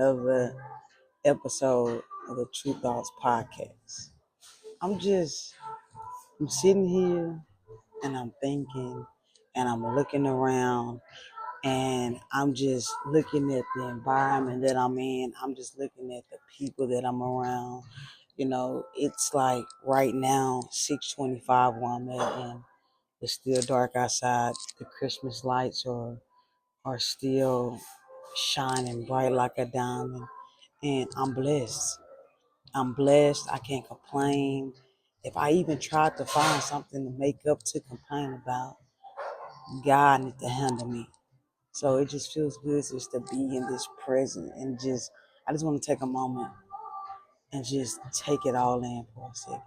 another episode of the Truu Thoughtz podcast. I'm just, I'm sitting here and I'm thinking and I'm looking around and I'm just looking at the environment that I'm in. I'm just looking at the people that I'm around. It's like right now, 6:25 where I'm at, and it's still dark outside. The Christmas lights are still shining bright like a diamond, and I'm blessed. I'm blessed. I can't complain. If I even tried to find something to make up to complain about, God need to handle me. So it just feels good just to be in this present and I just want to take a moment and just take it all in for a second.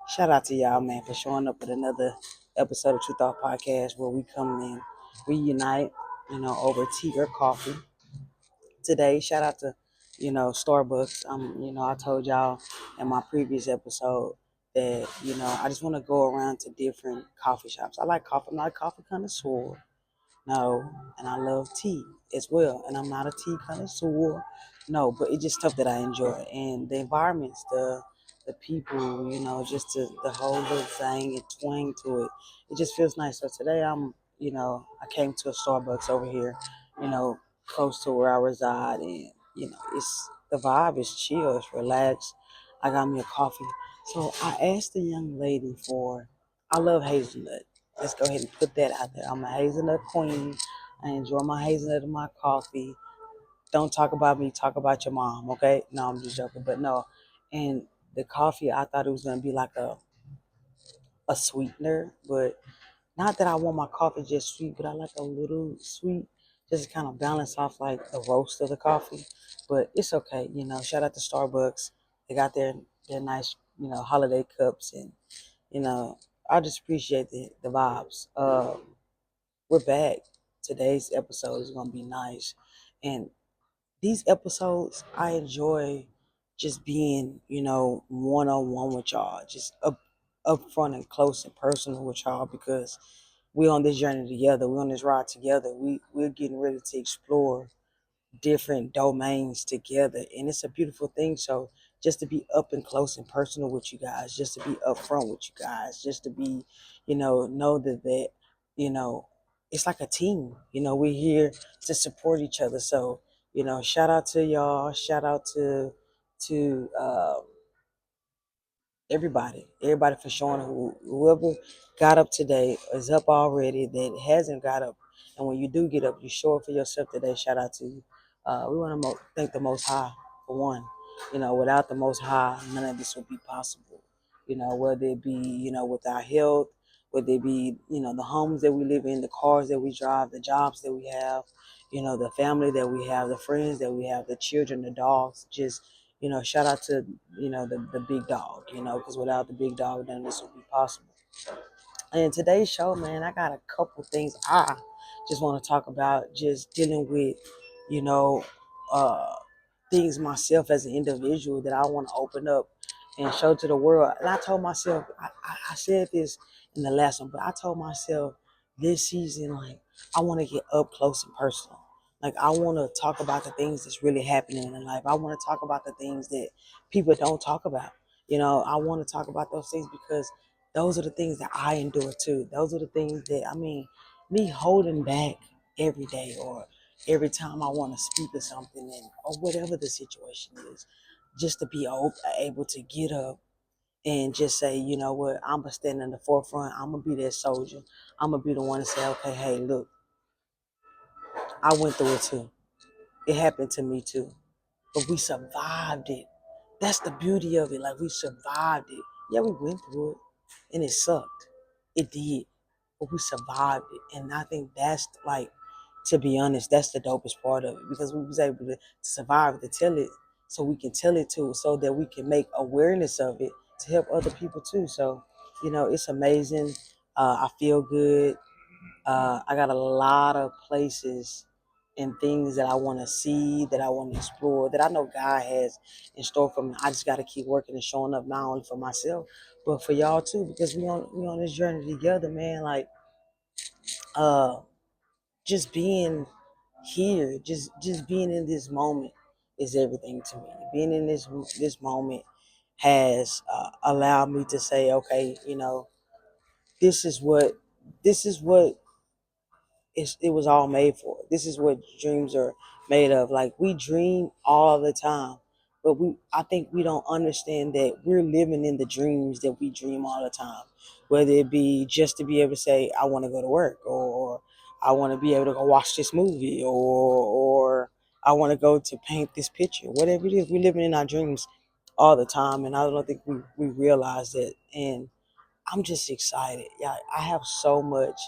Shout out to y'all, man, for showing up with another episode of True Thought Podcast where we come in, reunite, over tea or coffee. Today, shout out to, Starbucks. I told y'all in my previous episode that, I just want to go around to different coffee shops. I like coffee. I'm not a coffee connoisseur. No, and I love tea as well. And I'm not a tea connoisseur. No, but it's just stuff that I enjoy. And the environments, the people, just the whole little thing and twang to it. It just feels nice. So today I came to a Starbucks over here, you know, close to where I reside, and it's the vibe is chill, it's relaxed. I got me a coffee. So I asked the young lady for I love hazelnut. Let's go ahead and put that out there. I'm a hazelnut queen. I enjoy my hazelnut in my coffee. Don't talk about me, talk about your mom, okay? No, I'm just joking, but no. And the coffee, I thought it was gonna be like a sweetener, but not that I want my coffee just sweet, but I like a little sweet, just to kind of balance off like the roast of the coffee. But it's okay, Shout out to Starbucks. They got their nice, holiday cups, and you know, I just appreciate the vibes. We're back. Today's episode is gonna be nice, and these episodes I enjoy just being, one on one with y'all, just up front and close and personal with y'all because we're on this journey together. We're on this ride together. We're getting ready to explore different domains together, and it's a beautiful thing. So just to be up and close and personal with you guys, just to be upfront with you guys, just to be, know that you know it's like a team. We're here to support each other. So shout out to y'all. Shout out to everybody for showing whoever got up today is up already that hasn't got up. And when you do get up, you show up for yourself today. Shout out to you. We want to thank the Most High for one. Without the Most High, none of this would be possible. Whether it be, with our health, whether it be, the homes that we live in, the cars that we drive, the jobs that we have, the family that we have, the friends that we have, the children, the dogs, just shout out to the big dog, because without the big dog, none of this would be possible. And today's show, man, I got a couple things I just want to talk about, just dealing with, you know, uh, things myself as an individual that I want to open up and show to the world. And I told myself, I said this in the last one, but I told myself this season, like, I want to get up close and personal. Like, I want to talk about the things that's really happening in life. I want to talk about the things that people don't talk about. I want to talk about those things because those are the things that I endure too. Those are the things that, me holding back every day or every time I want to speak of something, or whatever the situation is, just to be able to get up and just say, you know what, I'm going to stand in the forefront. I'm going to be that soldier. I'm going to be the one to say, okay, hey, look, I went through it too. It happened to me too. But we survived it. That's the beauty of it. Like, we survived it. Yeah, we went through it and it sucked. It did. But we survived it. And I think that's like, to be honest, that's the dopest part of it, because we was able to survive to tell it, so we can tell it too, so that we can make awareness of it to help other people too. So, it's amazing. I feel good. I got a lot of places and things that I want to see, that I want to explore, that I know God has in store for me. I just got to keep working and showing up not only for myself, but for y'all too, because we on this journey together, man. Like, uh, just being here, just being in this moment is everything to me. Being in this moment has allowed me to say, okay, this is what this is what it was all made for. This is what dreams are made of. Like, we dream all the time, but I think we don't understand that we're living in the dreams that we dream all the time. Whether it be just to be able to say, I want to go to work, or I want to be able to go watch this movie, or I want to go to paint this picture. Whatever it is, we're living in our dreams all the time, and I don't think we realize that. And I'm just excited. Yeah, I have so much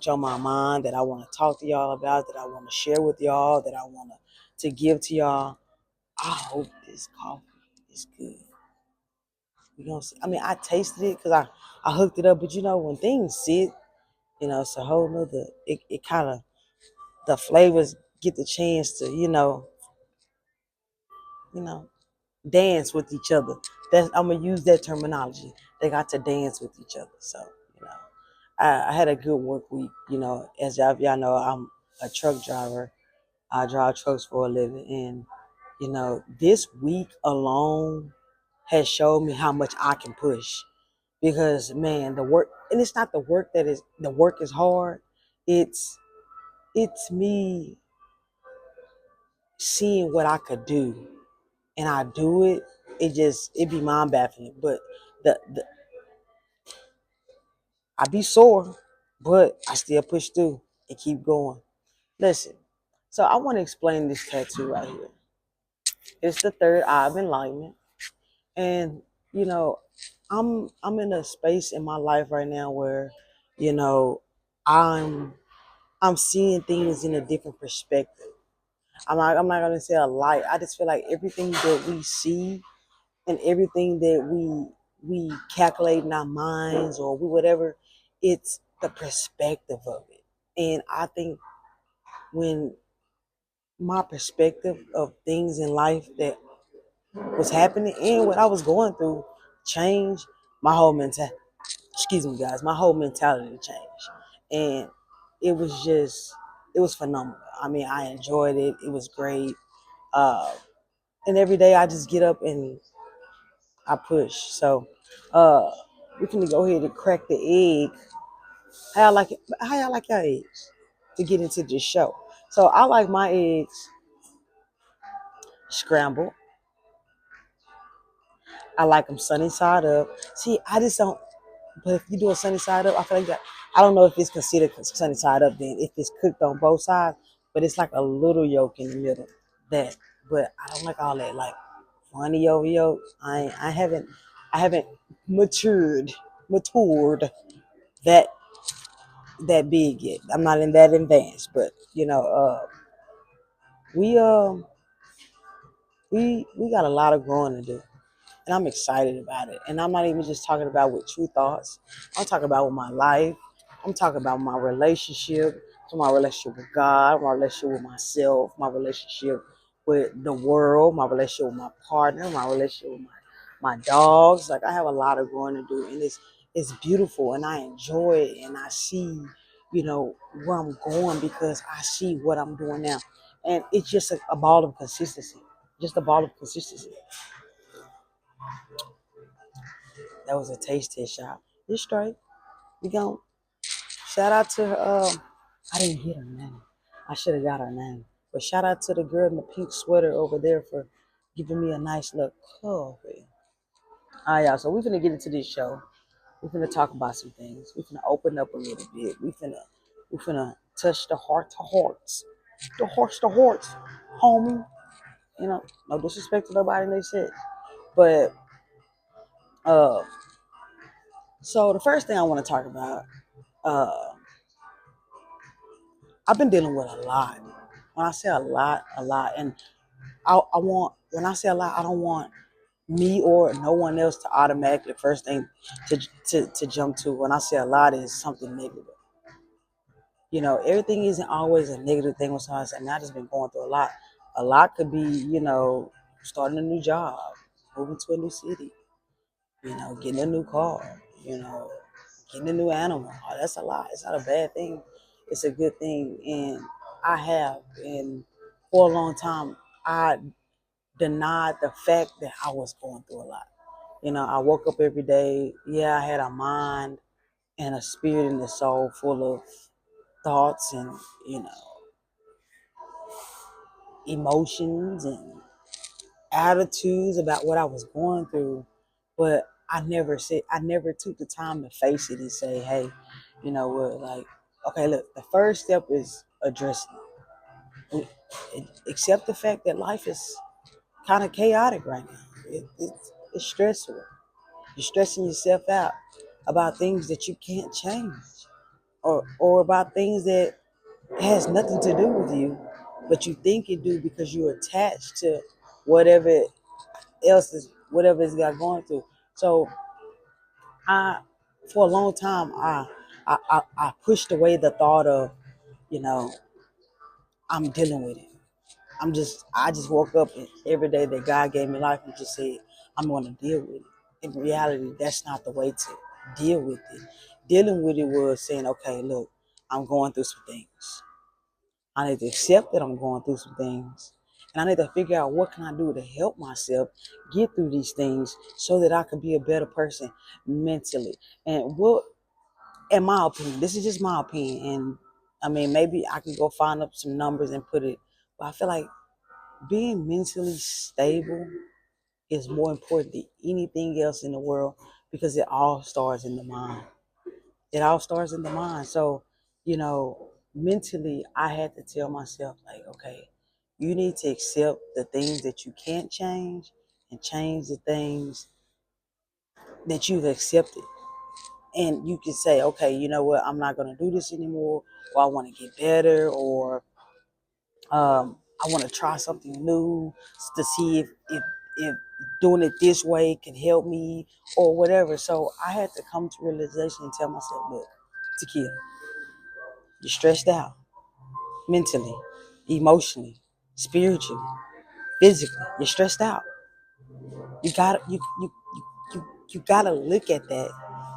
on my mind that I want to talk to y'all about, that I want to share with y'all, that I want to give to y'all. I hope this coffee is good. You know, I mean, I tasted it because I hooked it up, but when things sit, it's a whole nother. It kind of, the flavors get the chance to, you know, dance with each other. I'm gonna use that terminology. They got to dance with each other. So you know. I had a good work week. As y'all know, I'm a truck driver. I drive trucks for a living. And, this week alone has showed me how much I can push. Because, man, the work, and it's not the work is hard. It's, it's me seeing what I could do. And I do it. It be mind baffling. But the I be sore, but I still push through and keep going. Listen, so I want to explain this tattoo right here. It's the third eye of enlightenment, and you know, I'm in a space in my life right now where, you know, I'm I'm seeing things in a different perspective. I'm not gonna say a light. I just feel like everything that we see and everything that we calculate in our minds, or we whatever, it's the perspective of it. And I think when my perspective of things in life that was happening and what I was going through changed, my whole mentality. Excuse me, guys. My whole mentality changed, and it was just, it was phenomenal. I mean, I enjoyed it. It was great. Uh, and every day I just get up and I push. So, uh, we can go ahead and crack the egg. How y'all like it? How y'all like your eggs to get into this show? So I like my eggs scrambled. I like them sunny side up. See, I just don't. But if you do a sunny side up, I feel like that. I don't know if it's considered sunny side up then, if it's cooked on both sides, but it's like a little yolk in the middle. That, but I don't like all that like funny over yolk. I haven't matured that that big yet. I'm not in that advanced, but we we got a lot of growing to do. And I'm excited about it. And I'm not even just talking about with Truu Thoughtz. I'm talking about with my life. I'm talking about my relationship, to my relationship with God, my relationship with myself, my relationship with the world, my relationship with my partner, my relationship with my dogs. Like, I have a lot of growing to do, and it's beautiful, and I enjoy it, and I see, where I'm going because I see what I'm doing now, and it's just a ball of consistency, just a ball of consistency. That was a taste test shot. It's straight. We gon' shout out to her. I didn't get her name. I should have got her name. But shout out to the girl in the pink sweater over there for giving me a nice little coffee. All right, y'all. So we're gonna get into this show. We're gonna talk about some things. We're gonna open up a little bit. We finna touch the heart to hearts, the hearts, homie. No disrespect to nobody they said, but uh. So the first thing I want to talk about, uh, I've been dealing with a lot. When I say a lot, and I want, when I say a lot, I don't want me or no one else to automatically first thing to jump to when I say a lot is something negative. Everything isn't always a negative thing when someone says, I just been going through a lot. A lot could be, starting a new job, moving to a new city, getting a new car, getting a new animal. Oh, that's a lot. It's not a bad thing. It's a good thing. And and for a long time, I denied the fact that I was going through a lot. I woke up every day. Yeah, I had a mind and a spirit and a soul full of thoughts and, you know, emotions and attitudes about what I was going through. But I never took the time to face it and say, hey, you know what, like, okay, look, the first step is addressing it. Accept the fact that life is kind of chaotic right now. It's stressful. You're stressing yourself out about things that you can't change, or about things that has nothing to do with you, but you think it do because you're attached to whatever whatever it's got going through. So I, for a long time, I pushed away the thought of, you know, I'm dealing with it. I just woke up and every day that God gave me life and just said, I'm going to deal with it. In reality, that's not the way to deal with it. Dealing with it was saying, okay, look, I'm going through some things. I need to accept that I'm going through some things. And I need to figure out what can I do to help myself get through these things so that I can be a better person mentally. And what, in my opinion, this is just my opinion. And I mean, maybe I can go find up some numbers and put it, but I feel like being mentally stable is more important than anything else in the world because it all starts in the mind. It all starts in the mind. So, mentally, I had to tell myself, like, okay, you need to accept the things that you can't change and change the things that you've accepted. And you can say, okay, you know what, I'm not going to do this anymore, or I want to get better, or I want to try something new to see if doing it this way can help me or whatever. So I had to come to realization and tell myself, look, Tequila, you're stressed out mentally, emotionally, spiritually, physically. You're stressed out. You gotta look at that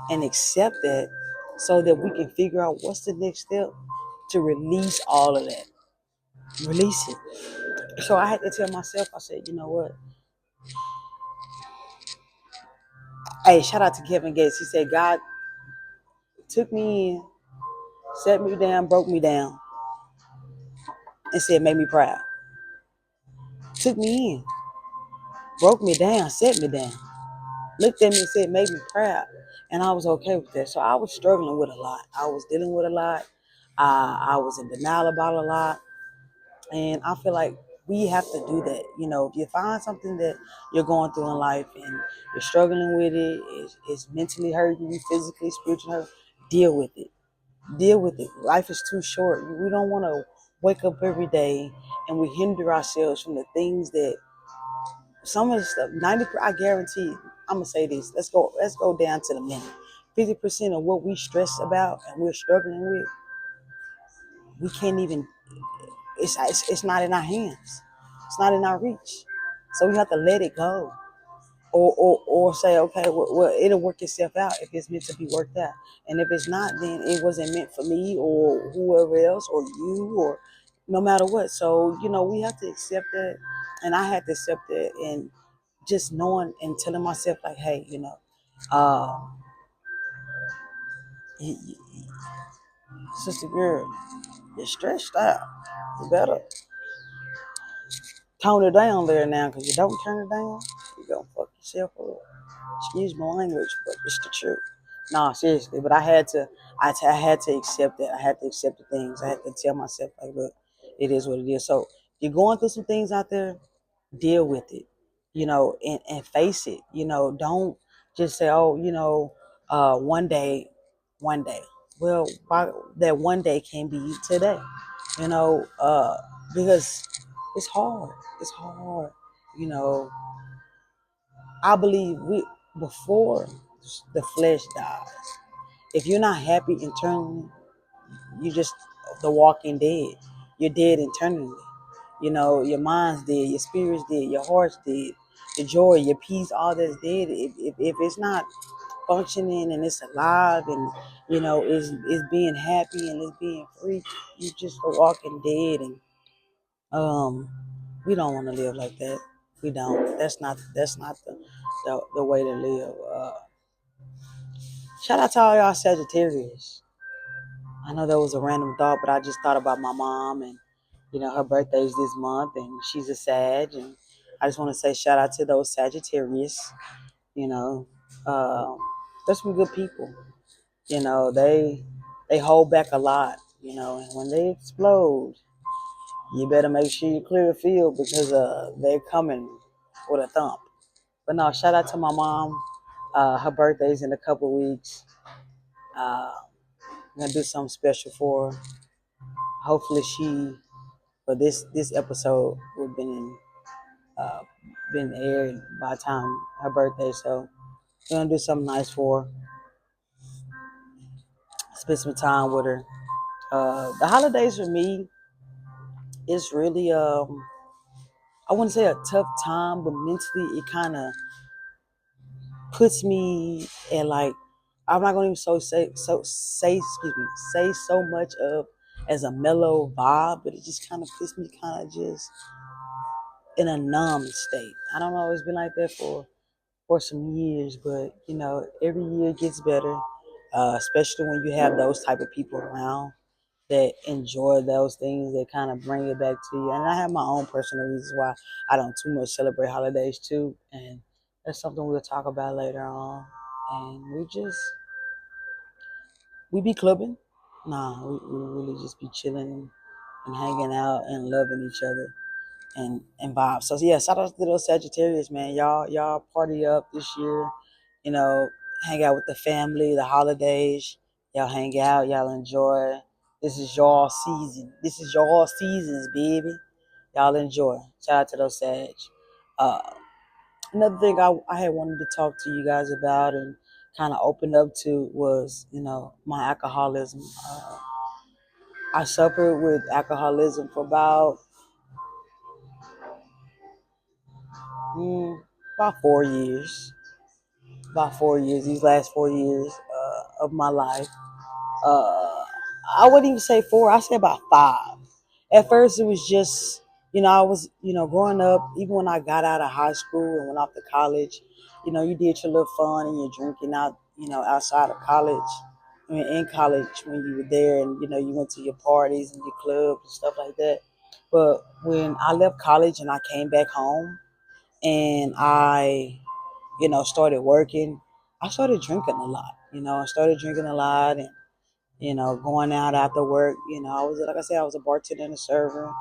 and accept that so that we can figure out what's the next step to release all of that. Release it. So I had to tell myself, I said, you know what? Hey, shout out to Kevin Gates. He said, God took me in, set me down, broke me down, and said, make me proud. Took me in, broke me down, set me down, looked at me and said, make me proud. And I was okay with that. So I was struggling with a lot. I was dealing with a lot. I was in denial about a lot. And I feel like we have to do that. If you find something that you're going through in life and you're struggling with it, it's mentally hurting you, physically, spiritually hurt, deal with it. Deal with it. Life is too short. We don't want to wake up every day and we hinder ourselves from the things that some of the stuff, 90, I guarantee, I'm gonna say this. Let's go down to the minute. 50% of what we stress about and we're struggling with, we can't even, it's not in our hands. It's not in our reach. So we have to let it go. Or say, okay, well, it'll work itself out if it's meant to be worked out. And if it's not, then it wasn't meant for me or whoever else or you or no matter what. So, we have to accept that. And I had to accept that and just knowing and telling myself like, hey, uh, sister girl, you're stressed out. You better tone it down there now because you don't turn it down, you're going to fuck yourself up. Excuse my language, but it's the truth. No, seriously. But I had to accept that. I had to accept the things. I had to tell myself, like, look, it is what it is. So you're going through some things out there, deal with it, and face it. Don't just say, oh, one day, one day. Well, that one day can be today, you know, uh, because it's hard. It's hard, you know. I believe before the flesh dies, if you're not happy internally, you just the walking dead. You're dead internally. You know, your mind's dead, your spirit's dead, your heart's dead, your joy, your peace, all that's dead. If it's not functioning and it's alive and is being happy and it's being free, you just a walking dead. And um we don't want to live like that. We don't. That's not the way to live. Shout out to all y'all Sagittarius. I know that was a random thought, but I just thought about my mom, and her birthday's this month and she's a Sag, and I just want to say shout out to those Sagittarius. You know, um, they're some good people. They hold back a lot. And when they explode, you better make sure you clear the field because they're coming with a thump. But no, shout out to my mom. Her birthday's in a couple weeks. I'm gonna do something special for her. Hopefully, this episode would have uh, been aired by the time her birthday. So we're gonna do something nice for her. Spend some time with her. The holidays for me is really I wouldn't say a tough time, but mentally it kind of puts me at like, I'm not gonna even say so much of as a mellow vibe, but it just kind of puts me kind of just in a numb state. I don't know, it's been like that for some years, but every year it gets better, especially when you have those type of people around that enjoy those things that kind of bring it back to you. And I have my own personal reasons why I don't too much celebrate holidays too, and that's something we'll talk about later on. And we be clubbing. Nah, we really just be chilling and hanging out and loving each other and vibe. So yeah, shout out to those Sagittarius, man. Y'all party up this year. You know, hang out with the family, the holidays. Y'all hang out, y'all enjoy. This is y'all season. This is y'all seasons, baby. Y'all enjoy. Shout out to those Sag. Uh, Another thing I had wanted to talk to you guys about and kind of open up to was, my alcoholism. I suffered with alcoholism for mm, about 4 years. About 4 years. These last 4 years of my life. Uh, I wouldn't even say four. I say about five. At first, it was just, I was, growing up. Even when I got out of high school and went off to college, you did your little fun and you're drinking out, outside of college. I mean, in college when you were there, and you went to your parties and your clubs and stuff like that. But when I left college and I came back home and I, started working, I started drinking a lot. I started drinking a lot and going out after work. I was, like I said, I was a bartender and a server,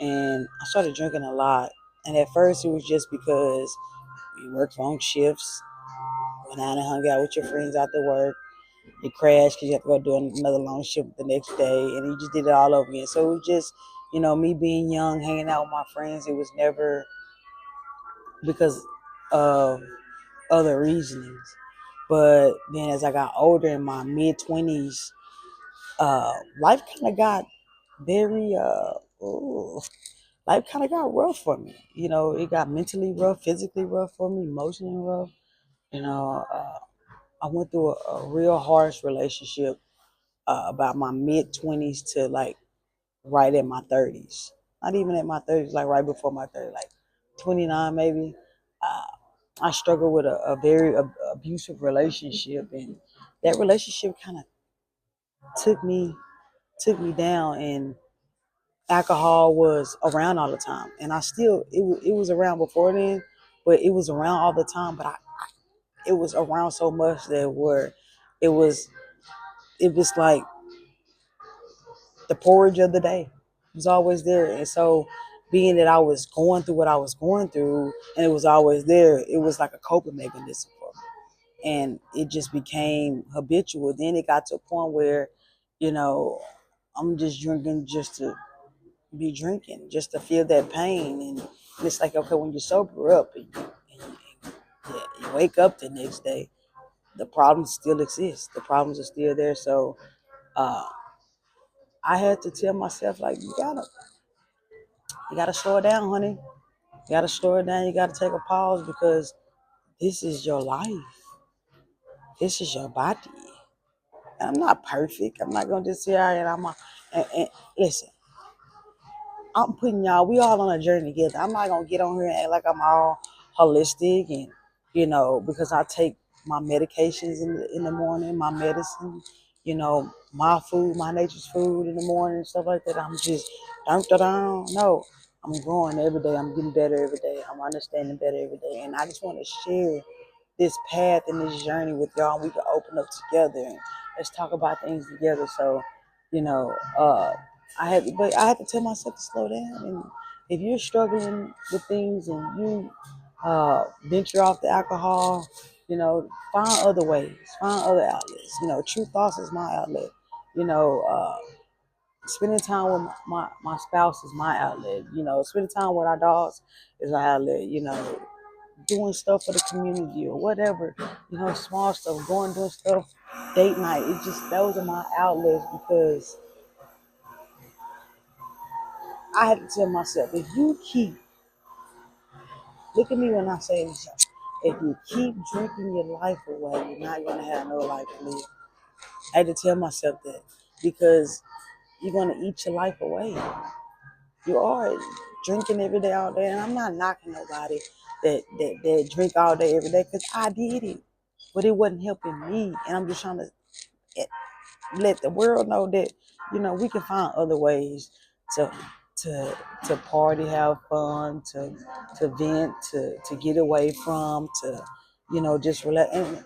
and I started drinking a lot. And at first, it was just because you worked long shifts, went out and hung out with your friends after work. You crashed because you have to go do another long shift the next day, and you just did it all over again. So it was just, me being young, hanging out with my friends. It was never because of other reasonings. But then as I got older in my mid 20s, life kind of got very ooh, life kind of got rough for me. It got mentally rough, physically rough for me, emotionally rough. you know uh, I went through a real harsh relationship about my mid 20s to like right at my 30s. Not even at my 30s, like right before my 30s, like 29 maybe. uh, I struggled with a very abusive relationship, and that relationship kind of took me down. And alcohol was around all the time, and I still it was around before then, but it was around all the time. But it was around so much that where it was it was like the porridge of the day. It was always there. And so being that I was going through what I was going through and it was always there, it was like a coping mechanism for me. And it just became habitual. Then it got to a point where, you know, I'm just drinking just to be drinking, just to feel that pain. And it's like, okay, when you sober up and you wake up the next day, the problems still exist. The problems are still there. So uh, I had to tell myself, like, you gotta slow it down, honey. You gotta slow it down. You gotta take a pause because this is your life. This is your body. And I'm not perfect. I'm not gonna just say, all right, and listen, I'm putting y'all, we all on a journey together. I'm not gonna get on here and act like I'm all holistic and, because I take my medications in the morning, my medicine, my food, my nature's food in the morning and stuff like that. I'm just down. No. I'm growing every day. I'm getting better every day. I'm understanding better every day. And I just want to share this path and this journey with y'all. We can open up together and let's talk about things together. So, you know, uh, I had to tell myself to slow down. And if you're struggling with things and you venture off the alcohol, find other ways, find other outlets. True Thoughts is my outlet. You know, spending time with my spouse is my outlet. Spending time with our dogs is our outlet. Doing stuff for the community or whatever, small stuff, doing stuff, date night. It's just, those are my outlets because I had to tell myself, look at me when I say this, if you keep drinking your life away, you're not going to have no life to live. I had to tell myself that because you're going to eat your life away. You are drinking every day, all day, and I'm not knocking nobody that drink all day, every day, because I did it. But it wasn't helping me, and I'm just trying to let the world know that we can find other ways to to party, have fun, to vent, to get away from, to just relax. And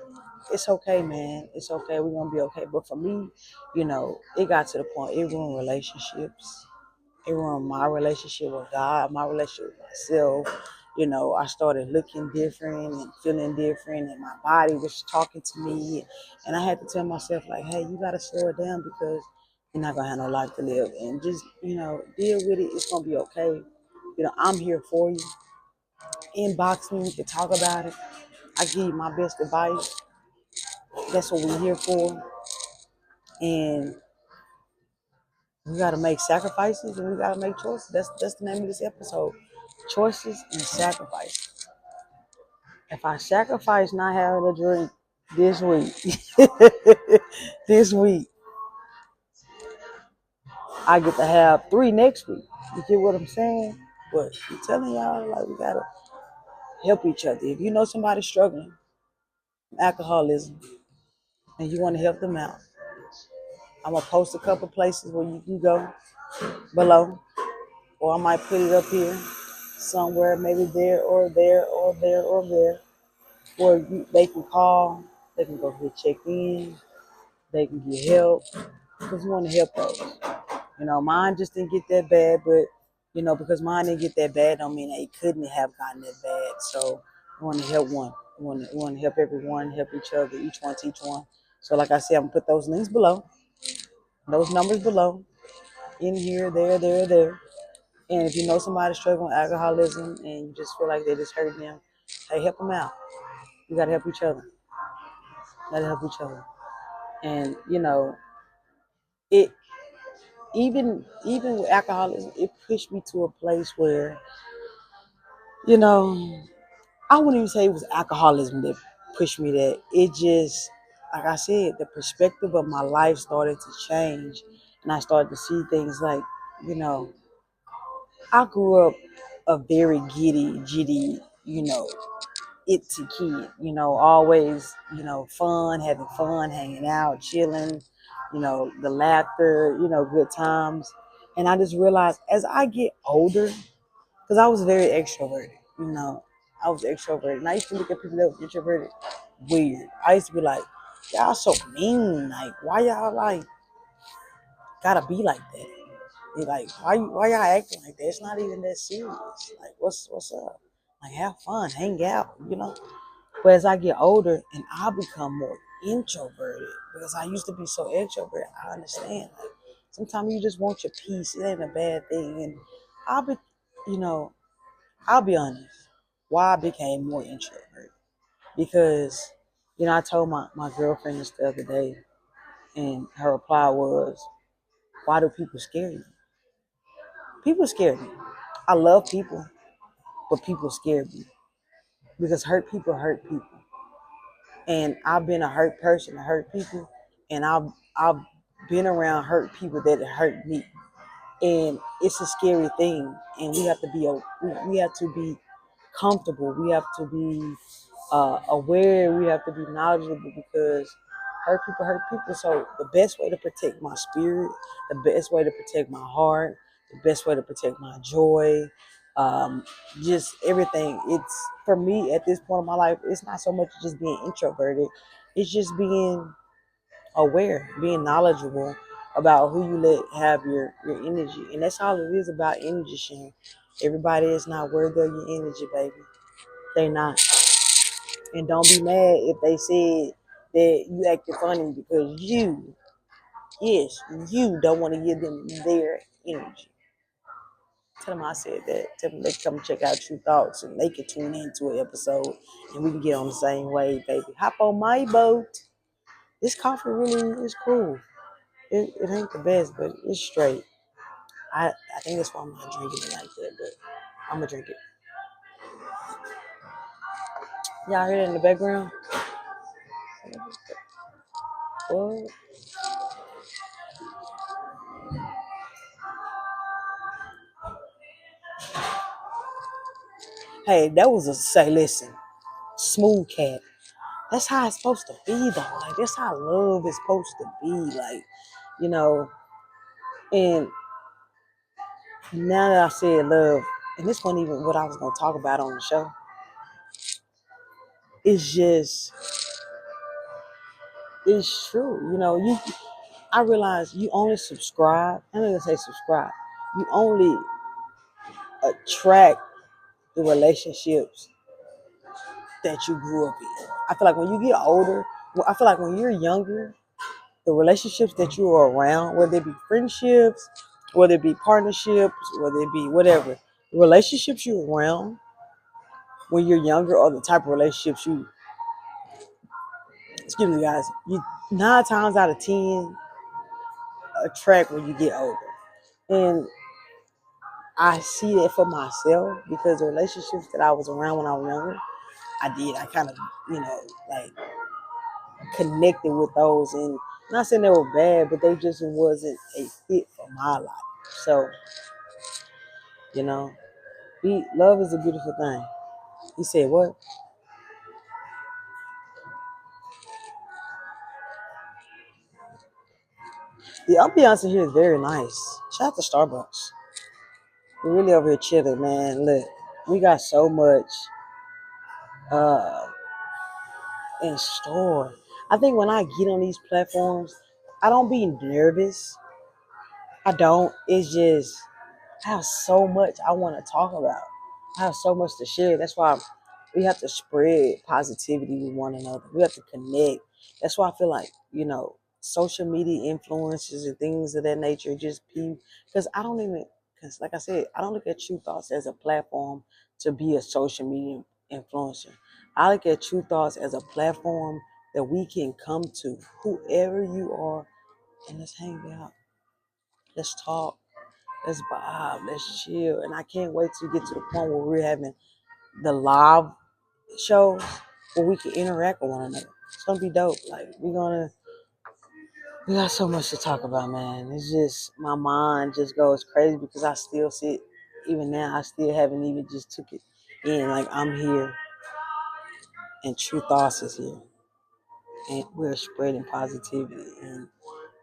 it's okay, man. It's okay. We're gonna be okay. But for me, it got to the point it ruined relationships. It ruined my relationship with God, my relationship with myself. I started looking different and feeling different, and my body was talking to me. And I had to tell myself, like, hey, you got to slow it down because you're not going to have no life to live. And just, deal with it. It's going to be okay. I'm here for you. Inbox me. We can talk about it. I give you my best advice. That's what we're here for. And we got to make sacrifices and we got to make choices. That's the name of this episode. Choices and sacrifices. If I sacrifice not having a drink this week, this week, I get to have 3 next week. You get what I'm saying? But I'm telling y'all, like, we gotta help each other. If you know somebody struggling with alcoholism and you want to help them out, I'm gonna post a couple places where you can go below, or I might put it up here somewhere, maybe there or there or there or there, where they can call, they can go get checked in, they can get help, because we want to help those. Mine just didn't get that bad, but because mine didn't get that bad, don't mean they couldn't have gotten that bad. So we want to help one. We want to help everyone, help each other, each one teach one. So like I said, I'm gonna put those links below, those numbers below, in here, there. And if you know somebody struggling with alcoholism and you just feel like they just hurting them, hey, help them out. You gotta help each other. Gotta help each other. And it even with alcoholism, it pushed me to a place where, you know, I wouldn't even say it was alcoholism that pushed me there. It just, like I said, the perspective of my life started to change. And I started to see things like, you know, I grew up a very jitty, itsy kid, always, fun, having fun, hanging out, chilling, the laughter, good times. And I just realized as I get older, because I was very extroverted, I was extroverted. And I used to look at people that were introverted weird. I used to be like, y'all so mean. Like, why y'all like gotta be like that? They like, why y'all acting like that? It's not even that serious. Like, what's up? Like, have fun, hang out. But as I get older and I become more introverted, because I used to be so extroverted, I understand. Like, sometimes you just want your peace. It ain't a bad thing. And I'll be, you know, I'll be honest. Why I became more introverted? Because, I told my girlfriend this the other day, and her reply was, Why do people scare you? People scare me. I love people, but people scare me because hurt people. And I've been a hurt person to hurt people, and I've been around hurt people that hurt me, and it's a scary thing. And we have to be comfortable. We have to be aware. We have to be knowledgeable because hurt people. So the best way to protect my spirit, the best way to protect my heart, the best way to protect my joy, um, just everything. It's for me at this point in my life. It's not so much just being introverted. It's just being aware, being knowledgeable about who you let have your energy, and that's all it is about energy sharing. Everybody is not worthy of your energy, baby. They not. And don't be mad if they said that you acted funny because yes, you don't want to give them their energy. Tell them I said that. Tell them they can come check out Truu Thoughtz and they can tune into an episode and we can get on the same wave, baby. Hop on my boat. This coffee really is cool. It ain't the best, but it's straight. I think that's why I'm not drinking it like that, but I'm gonna drink it. Y'all hear that in the background? What? Hey, that was a say, listen, smooth cat. That's how it's supposed to be, though. Like, that's how love is supposed to be. Like, you know, and now that I said love, and this wasn't even what I was going to talk about on the show, it's just, it's true. I realize you only subscribe. I'm not going to say subscribe. You only attract the relationships that you grew up in. I feel like when you get older, I feel like when you're younger, the relationships that you are around, whether it be friendships, whether it be partnerships, whether it be whatever, the relationships you're around when you're younger are the type of relationships excuse me guys, you 9 times out of 10 attract when you get older. And I see that for myself because the relationships that I was around when I was younger, I kind of, like connected with those, and not saying they were bad, but they just wasn't a fit for my life. So, you know, love is a beautiful thing. He said, what? The ambiance in here is very nice. Shout out to Starbucks. We're really over here chilling, man. Look, we got so much uh in store. I think when I get on these platforms, I don't be nervous. I don't. It's just I have so much I want to talk about. I have so much to share. That's why we have to spread positivity with one another. We have to connect. That's why I feel like, social media influences and things of that nature just be because because like I said, I don't look at Truu Thoughtz as a platform to be a social media influencer. I look at Truu Thoughtz as a platform that we can come to whoever you are and let's hang out. Let's talk. Let's vibe. Let's chill. And I can't wait to get to the point where we're having the live shows where we can interact with one another. It's gonna be dope. Like we got so much to talk about, man. It's just my mind just goes crazy because I still sit even now, I still haven't even just took it in. Like I'm here and Truu Thoughtz is here. And we're spreading positivity and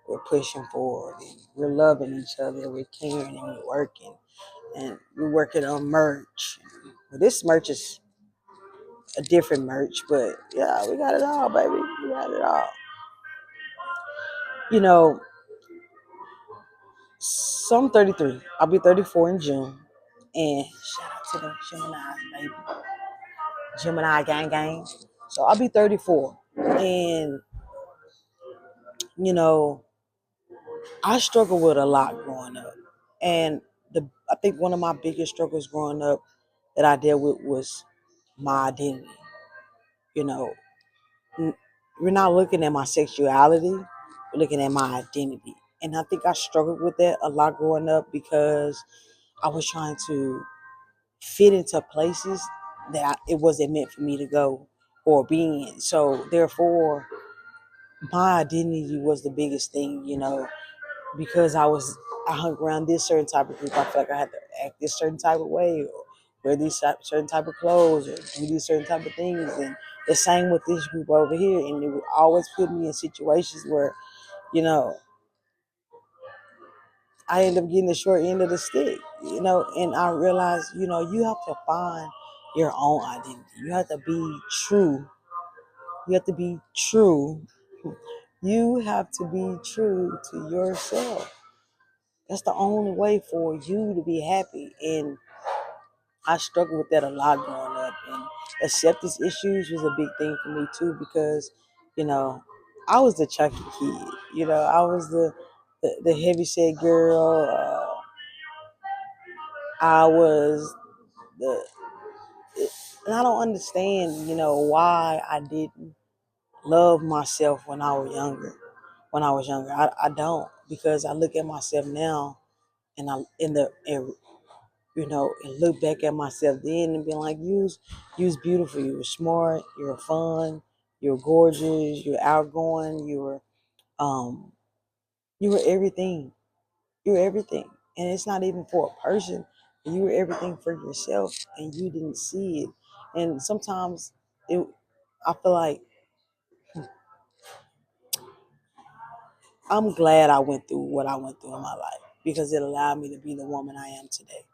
we're pushing forward and we're loving each other, we're caring and we're working. And we're working on merch. Well, this merch is a different merch, but yeah, we got it all, baby. We got it all. You know, so I'm 33. I'll be 34 in June. And shout out to the Gemini, baby. Gemini gang gang. So I'll be 34. And, you know, I struggle with a lot growing up. And I think one of my biggest struggles growing up that I dealt with was my identity. You know, we're not looking at my sexuality, we're looking at my identity. And I think I struggled with that a lot growing up because I was trying to fit into places that it wasn't meant for me to go or be in. So therefore, my identity was the biggest thing, because I hung around this certain type of group. I felt like I had to act this certain type of way, or wear these certain type of clothes, or do these certain type of things. And the same with this group over here. And it would always put me in situations where, you know, I end up getting the short end of the stick, and I realized, you have to find your own identity. You have to be true. You have to be true. You have to be true to yourself. That's the only way for you to be happy. And I struggled with that a lot growing up. And acceptance issues was a big thing for me too, because, you know, I was the chunky kid. I was the heavy set girl. I was the, and I don't understand, why I didn't love myself when I was younger. I don't, because I look at myself now, and and look back at myself then and be like, you was beautiful, you were smart, you were fun, you were gorgeous, you were outgoing, um you were everything. You were everything. And it's not even for a person. You were everything for yourself, and you didn't see it. And sometimes it I feel like I'm glad I went through what I went through in my life, because it allowed me to be the woman I am today.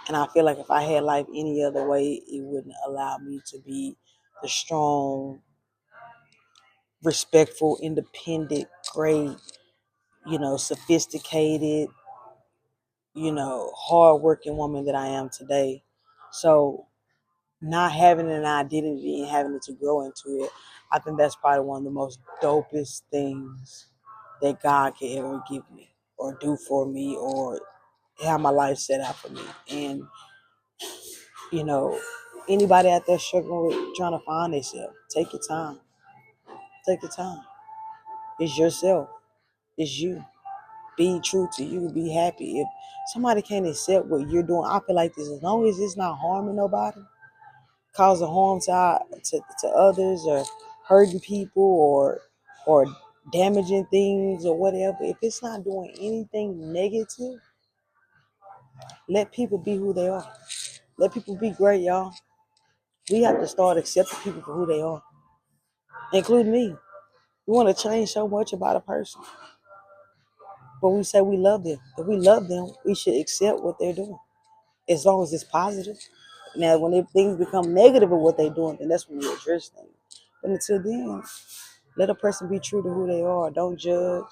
And I feel like if I had life any other way, it wouldn't allow me to be the strong, respectful, independent, great, sophisticated, hardworking woman that I am today. So not having an identity and having to grow into it, I think that's probably one of the most dopest things that God can ever give me or do for me, or have my life set out for me. And you know, anybody out there struggling with trying to find themselves, take your time. Take your time. It's yourself. It's you. Be true to you. Be happy. If somebody can't accept what you're doing, I feel like this. As long as it's not harming nobody, causing harm to others, or hurting people, or damaging things or whatever. If it's not doing anything negative, let people be who they are. Let people be great, y'all. We have to start accepting people for who they are, including me. We want to change so much about a person, but we say we love them. If we love them, we should accept what they're doing, as long as it's positive. Now, when things become negative of what they're doing, then that's when we address things. But until then, let a person be true to who they are. Don't judge.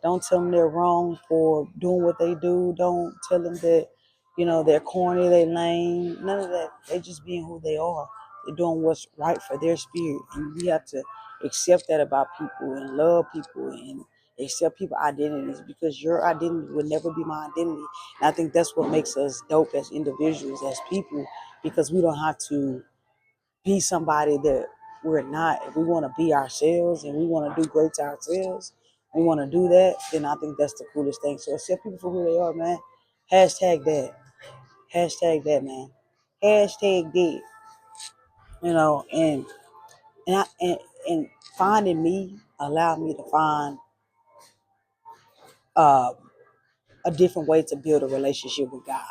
Don't tell them they're wrong for doing what they do. Don't tell them that, they're corny, they lame. None of that. They just being who they are. They're doing what's right for their spirit. And we have to accept that about people, and love people, and accept people's identities, because your identity will never be my identity. And I think that's what makes us dope as individuals, as people, because we don't have to be somebody that we're not. If we want to be ourselves and we want to do great to ourselves, we want to do that, then I think that's the coolest thing. So accept people for who they are, man. Hashtag that. Hashtag that, man. Hashtag that. And I and finding me allowed me to find uh, a different way to build a relationship with God.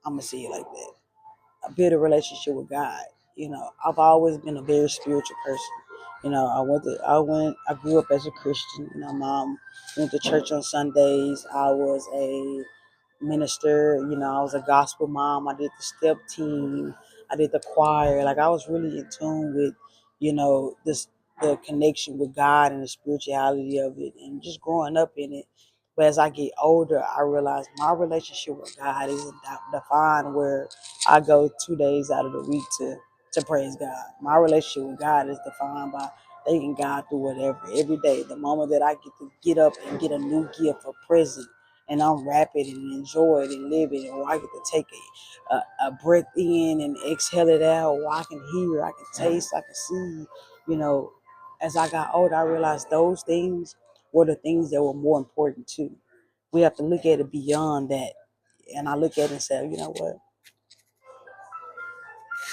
I'm gonna say it like that. Build a relationship with God. I've always been a very spiritual person. I grew up as a Christian. Mom went to church on Sundays. I was a minister. I was a gospel mom. I did the step team. I did the choir. Like, I was really in tune with, this the connection with God and the spirituality of it, and just growing up in it. But as I get older, I realize my relationship with God isn't defined where I go 2 days out of the week to praise God. My relationship with God is defined by thanking God through whatever. Every day, the moment that I get to get up and get a new gift, a present, and unwrap it and enjoy it and live it, or I get to take a breath in and exhale it out, or I can hear, I can taste, I can see. As I got older, I realized those things were the things that were more important too. we have to look at it beyond that. And I look at it and say, you know what?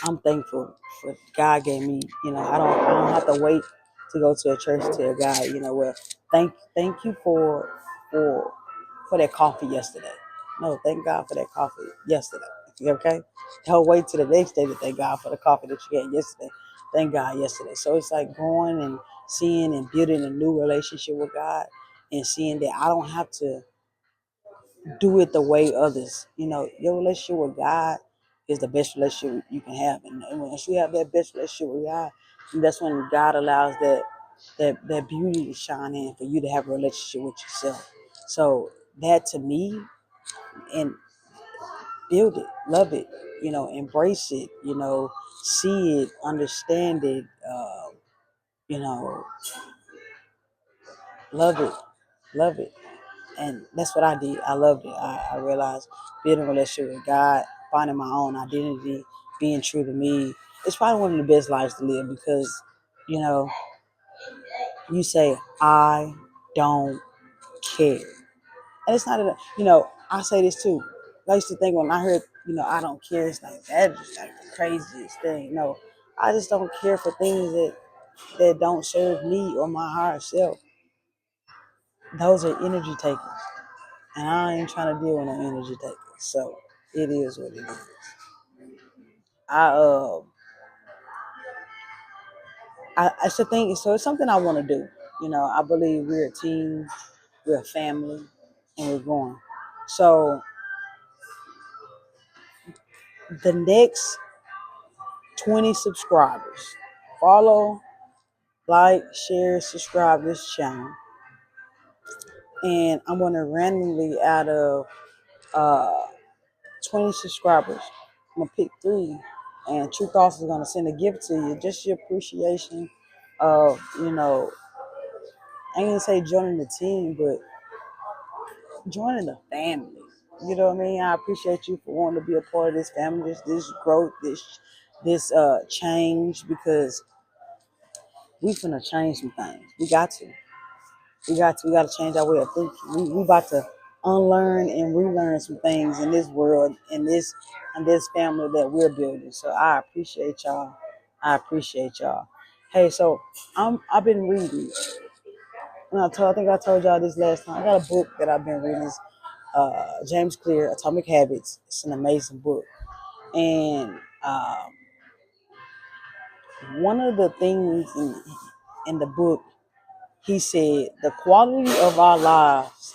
I'm thankful for God gave me, I don't have to wait to go to a church to tell God, well, thank you for for that coffee yesterday. No, thank God for that coffee yesterday. Okay? Don't wait till the next day to thank God for the coffee that you had yesterday. Thank God yesterday. So it's like going and seeing and building a new relationship with God and seeing that I don't have to do it the way others. Your relationship with God is the best relationship you can have. And once you have that best relationship with God, that's when God allows that beauty to shine in for you to have a relationship with yourself. So that to me, and build it, love it, embrace it, see it, understand it, you know, love it. And that's what I did. I loved it. I realized building a relationship with God, finding my own identity, being true to me. It's probably one of the best lives to live because, you know, you say, I don't care. And it's not, I say this too. I used to think when I heard, I don't care, it's like, that's just like the craziest thing. No, I just don't care for things that don't serve me or my higher self. Those are energy takers. And I ain't trying to deal with no energy takers. So it is what it is. I it's a thing. So it's something I want to do. I believe we're a team, we're a family, and we're growing. So the next 20 subscribers, follow, like, share, subscribe this channel, and I'm gonna randomly out of uh 20 subscribers, I'm gonna pick 3, and Truu Thoughtz is gonna send a gift to you, just your appreciation of, I ain't gonna say joining the team, but joining the family. You know what I mean? I appreciate you for wanting to be a part of this family, this growth, this change, because we finna change some things. We got to. We got to change our way of thinking. We about to unlearn and relearn some things in this world, in this family that we're building. So I appreciate y'all. I appreciate y'all. Hey, so I've been reading, and I think I told y'all this last time. I got a book that I've been reading. It's James Clear, Atomic Habits. It's an amazing book, and one of the things in the book, he said the quality of our lives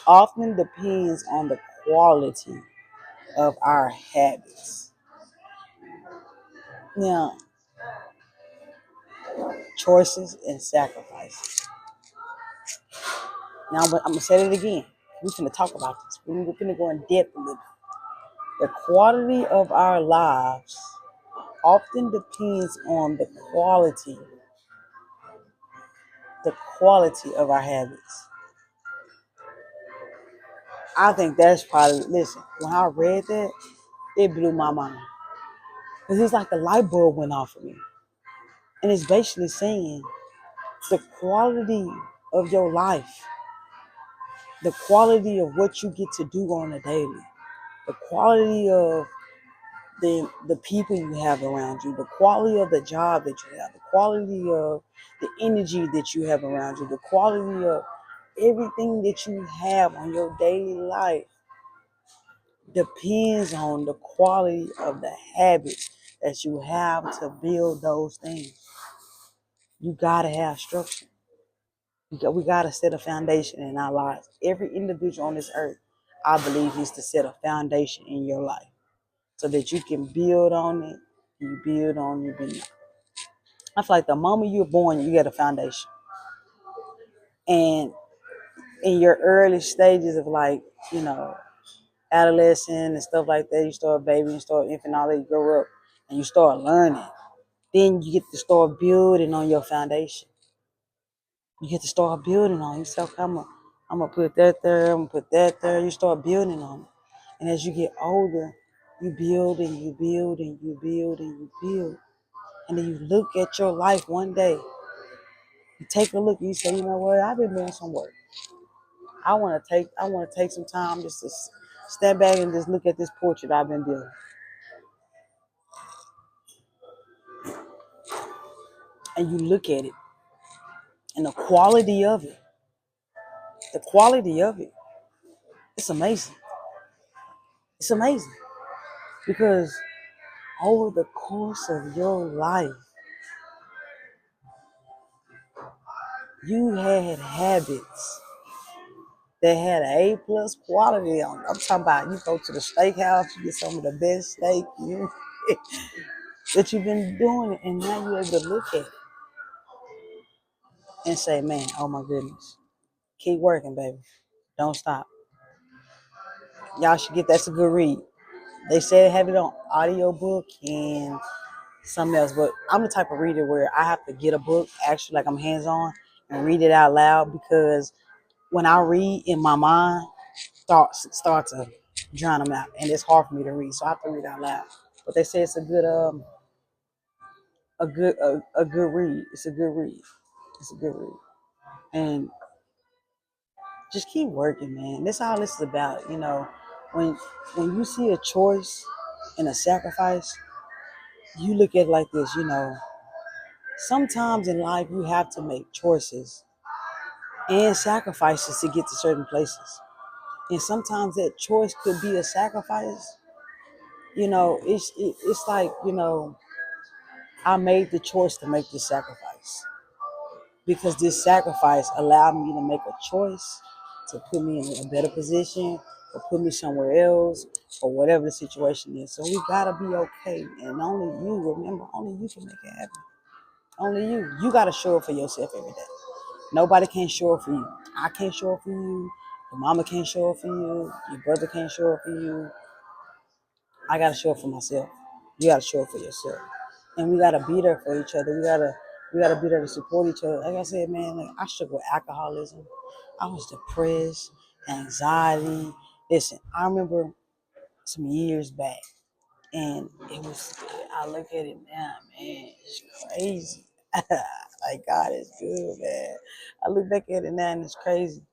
often depends on the quality of our habits. Now, choices and sacrifices. Now, I'm going to say it again. We're going to talk about this. We're going to go in depth a little. The quality of our lives often depends on the quality of our habits. I think that's probably, listen, when I read that, it blew my mind. Because it's like the light bulb went off for me. And it's basically saying the quality of your life, the quality of what you get to do on a daily, the quality of the people you have around you, the quality of the job that you have, the quality of the energy that you have around you, the quality of everything that you have on your daily life depends on the quality of the habits that you have to build those things. You gotta have structure. We gotta set a foundation in our lives. Every individual on this earth, I believe, needs to set a foundation in your life so that you can build on it. You build on your build. I feel like the moment you're born, you get a foundation. And in your early stages of, like, adolescent and stuff like that, you start baby, you start infant, all that, you grow up and you start learning. Then you get to start building on your foundation. You get to start building on it. You say, okay, I'm gonna put that there, I'm gonna put that there. You start building on it. And as you get older, you build and you build and you build and you build. And then you look at your life one day. You take a look and you say, you know what, I've been doing some work. I want to take some time just to step back and just look at this portrait I've been doing, and you look at it and the quality of it, it's amazing. It's amazing because over the course of your life, you had habits that had an A+ quality on it. I'm talking about you go to the steakhouse, you get some of the best steak that you've been doing, and now you're able to look at it and say, man, oh my goodness, keep working, baby. Don't stop. Y'all should get that's a good read. They said have it on audiobook and something else, but I'm the type of reader where I have to get a book, actually, like I'm hands on, and read it out loud because when I read in my mind, thoughts start to drown them out, and it's hard for me to read, so I have to read out loud. But they say it's a good read. It's a good read. It's a good read, and just keep working, man. That's all this is about. When when you see a choice and a sacrifice, you look at it like this. Sometimes in life you have to make choices and sacrifices to get to certain places, and sometimes that choice could be a sacrifice. It's like I made the choice to make this sacrifice because this sacrifice allowed me to make a choice to put me in a better position or put me somewhere else or whatever the situation is. So we gotta be okay. And only you, remember, only you can make it happen. Only you. You gotta show up for yourself every day. Nobody can show up for you. I can't show up for you. Your mama can't show up for you. Your brother can't show up for you. I gotta show up for myself. You gotta show up for yourself. And we gotta be there for each other. We gotta be there to support each other. Like I said, man, like I struggled with alcoholism. I was depressed, anxiety. Listen, I remember some years back, and it was. I look at it now, man, it's crazy. Like God is good, man. I look back at it now, and it's crazy.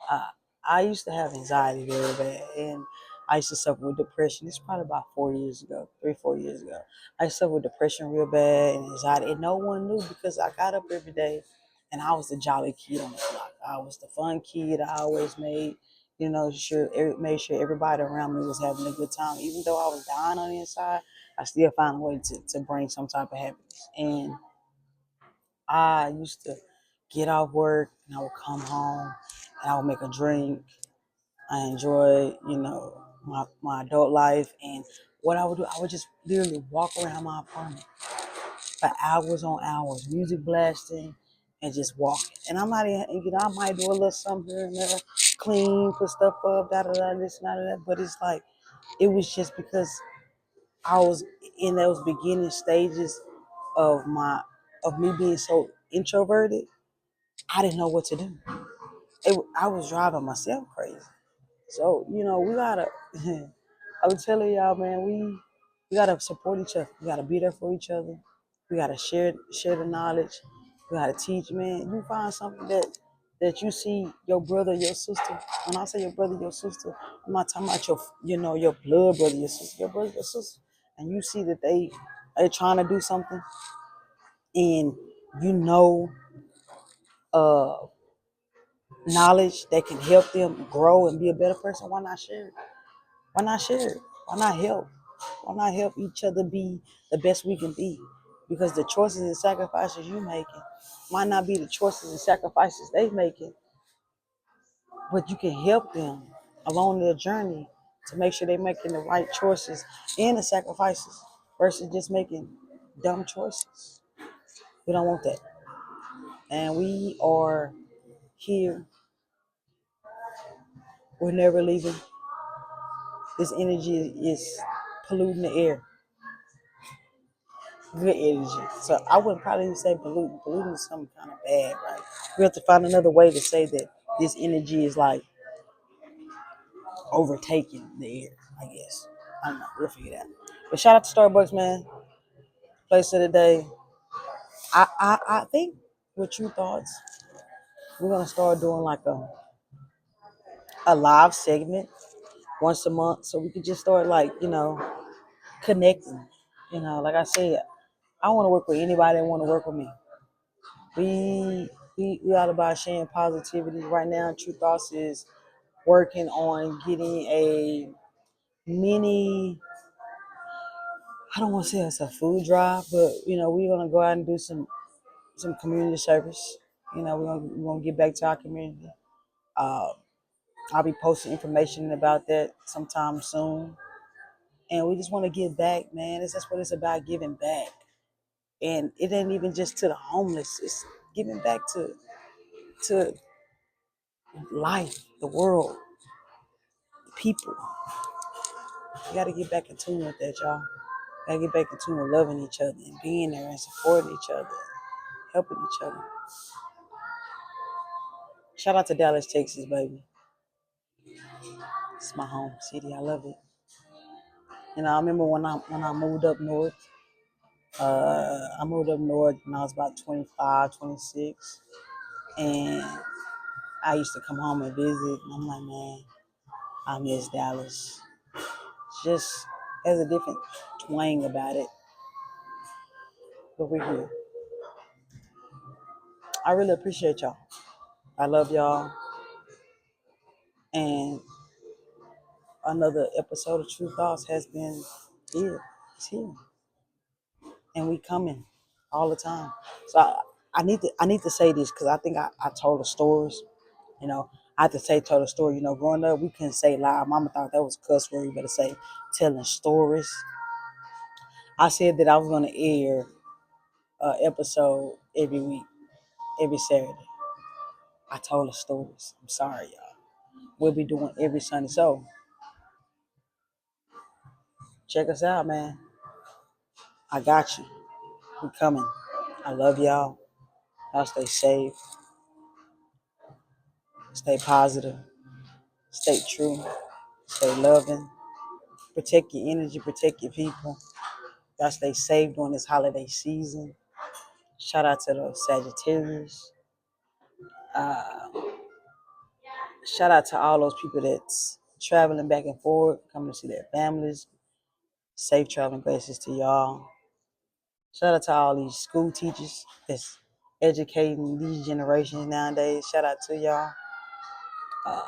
uh, I used to have anxiety very bad, and I used to suffer with depression. It's probably about 4 years ago, 3, 4 years ago. I used to suffer with depression real bad and anxiety, and no one knew because I got up every day, and I was the jolly kid on the block. I was the fun kid. I always made sure everybody around me was having a good time, even though I was dying on the inside. I still found a way to bring some type of happiness, and I used to get off work and I would come home and I would make a drink. I enjoyed, my adult life. And what I would do, I would just literally walk around my apartment for hours on hours, music blasting and just walking. And I'm not even, I might do a little something here and there, clean, put stuff up, da da da, this and that. But it's like, it was just because I was in those beginning stages of of me being so introverted. I didn't know what to do. I was driving myself crazy. So, we gotta I was telling y'all, man, we gotta support each other. We gotta be there for each other. We gotta share the knowledge. We gotta teach, man. You find something that you see your brother, your sister. When I say your brother, your sister, I'm not talking about your blood brother, your sister, your brother, your sister. And you see that they trying to do something, and you know uh knowledge that can help them grow and be a better person. Why not share it? Why not share it? Why not help? Why not help each other be the best we can be? Because the choices and sacrifices you making might not be the choices and sacrifices they making, but you can help them along their journey to make sure they're making the right choices and the sacrifices versus just making dumb choices. We don't want that. And we are here. We're never leaving. This energy is polluting the air. Good energy. So I wouldn't probably even say polluting. Polluting is something kind of bad, right? We have to find another way to say that this energy is like overtaking the air, I guess. I don't know. We'll figure it out. But shout out to Starbucks, man. Place of the day. I think with Truu Thoughtz, we're gonna start doing like a live segment once a month so we could just start like, connecting. Like I said, I want to work with anybody that want to work with me. We all about sharing positivity. Right now, Truu Thoughtz is working on getting a mini, I don't want to say it's a food drive, but we're gonna go out and do some community service. We're gonna get back to our community. Uh, I'll be posting information about that sometime soon. And we just want to give back, man. That's what it's about, giving back. And it ain't even just to the homeless. It's giving back to life, the world, the people. We got to get back in tune with that, y'all. Got to get back in tune with loving each other and being there and supporting each other, helping each other. Shout out to Dallas, Texas, baby. It's my home city. I love it. I remember when I moved up north. I moved up north when I was about 25, 26. And I used to come home and visit. And I'm like, man, I miss Dallas. Just has a different twang about it. But we're here. I really appreciate y'all. I love y'all. And another episode of Truu Thoughtz has been here. It's here. And we coming all the time. So I need to say this because I think I told the stories. I have to say told a story. Growing up we couldn't say loud. Mama thought that was a cuss word. You better say telling stories. I said that I was gonna air an episode every week, every Saturday. I told the stories. I'm sorry, y'all. We'll be doing every Sunday. So check us out, man. I got you. We coming. I love y'all. Y'all stay safe. Stay positive. Stay true. Stay loving. Protect your energy. Protect your people. Y'all stay safe during this holiday season. Shout out to the Sagittarius. Uh, Shout out to all those people that's traveling back and forth, coming to see their families. Safe traveling graces to y'all. Shout out to all these school teachers that's educating these generations nowadays. Shout out to y'all. Uh,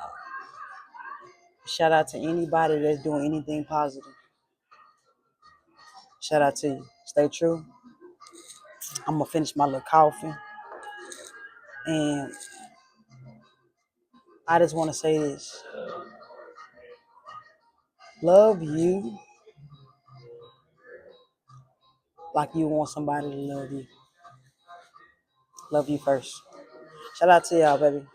Shout out to anybody that's doing anything positive. Shout out to you. Stay true. I'm gonna finish my little coffee, and I just want to say this: love you like you want somebody to love you. Love you first. Shout out to y'all, baby.